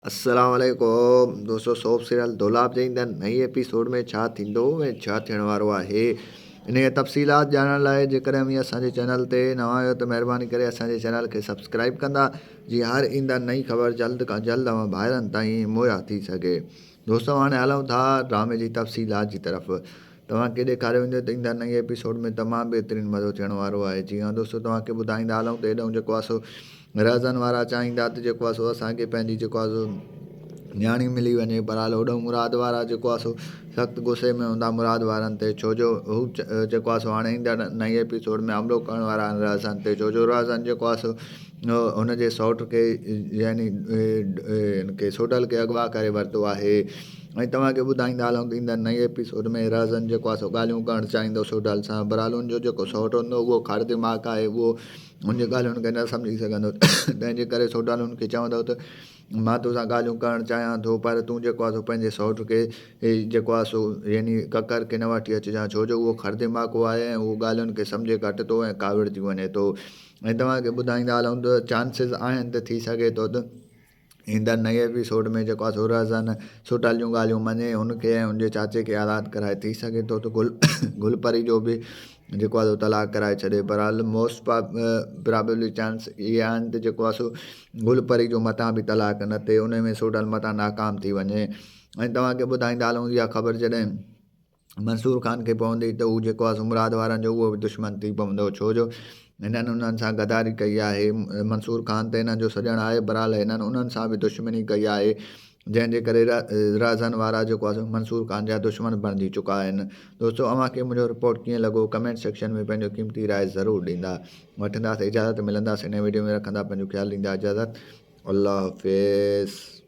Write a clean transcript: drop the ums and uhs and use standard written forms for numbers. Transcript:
अस्सलाम वालेकुम दोस्तों। सोप सीरियल दौलाब जे ईंदड़ नई एपिसोड में छा थींदो ऐं छा थियण वारो आहे इन जी तफ़सीलात ॼाणण लाइ जेकॾहिं बि असांजे चैनल ते नवां आहियो त महिरबानी करे असांजे चैनल खे सब्सक्राइब कंदा जीअं हर ईंदड़ नई ख़बर जल्द खां जल्द तव्हां ॿाहिरनि ताईं मुहैया थी सघे। दोस्तों हाणे हलूं था ड्रामे जी तफ़सीलात जी तरफ़। तव्हांखे ॾेखारियो वेंदो त ईंदड़ नई एपिसोड में तमामु बहितरीनु मज़ो थियण वारो आहे। जी हाँ दोस्तों, तव्हांखे ॿुधाईंदा हलूं त हेॾो जेको आहे सो रज़न वारा चाहींदा त जेको आहे सो असांखे पंहिंजी जेको आहे सो न्याणी मिली वञे, पर हाल होॾो मुराद वारा जेको आहे सो सख़्तु गुस्से में हूंदा मुराद वारनि ते, छो जो हू जेको आहे सो हाणे ईंदड़ नई एपिसोड में हमिलो करण वारा आहिनि रज़न ते, छो जो रज़न जेको आहे सो हुनजे सौट खे यानी हिनखे सोडल खे अगवा करे वरितो आहे। ऐं तव्हांखे ॿुधाईंदा हलूं त ईंदड़ नई एपिसोड में रज़न जेको आहे सो ॻाल्हियूं करणु चाहींदो सोडल सां, पर हाल हुनजो जेको सौट हूंदो उहो खड़ दिमाग़ आहे, उहो हुनजी ॻाल्हियुनि खे न सम्झी सघंदो। तंहिंजे करे सोडल हुनखे चवंदो त मां तोसां ॻाल्हियूं करणु चाहियां थो, पर तूं जेको आहे सो पंहिंजे सौट खे जेको आहे सो यानी ककर खे न वठी अचिजांइ, छो जो उहो खड़ दिमाग़ो आहे ऐं उहो ॻाल्हियुनि खे सम्झे घटि थो ऐं काविड़जी वञे थो। ऐं तव्हांखे ॿुधाईंदा हलूं त चांसिस आहिनि त थी सघे थो त ईंदड़ नई एपिसोड में जेको आहे सो रज़न सोडल जूं ॻाल्हियूं मञे, हुनखे ऐं हुनजे चाचे खे आज़ादु कराए। थी सघे थो त गुलपरी जो बि जेको आहे सो तलाक कराए छॾे, पर हाल मोस्ट प्रोबेबली चांस इहे आहिनि त जेको आहे सो गुलपरी जो मथां बि तलाक न थिए, उन में सोडल मथां नाकाम थी वञे। ऐं तव्हांखे ॿुधाईंदा हलूं इहा ख़बर जॾहिं मंसूर ख़ान खे पवंदी त हू जेको आहे सो मुराद वारनि जो उहो बि दुश्मन थी पवंदो, छो जो हिननि उन्हनि सां गद्दारी कई आहे। मंसूर ख़ान त हिननि जो सॼणु आहे, बरहाल हिननि उन्हनि सां बि दुश्मनी कई आहे, जंहिंजे करे रज़न वारा जेको आहे सो मंसूर ख़ान जा दुश्मन बणिजी चुका आहिनि। दोस्तों अव्हांखे मुंहिंजो रिपोर्ट कीअं लॻो कमेंट सेक्शन में पंहिंजो क़ीमती राय ज़रूरु ॾींदा। वठंदासीं इजाज़त, मिलंदासीं हिन वीडियो में, रखंदा पंहिंजो ख़्यालु, ॾींदा इजाज़त। अल्लाह हाफ़िज़।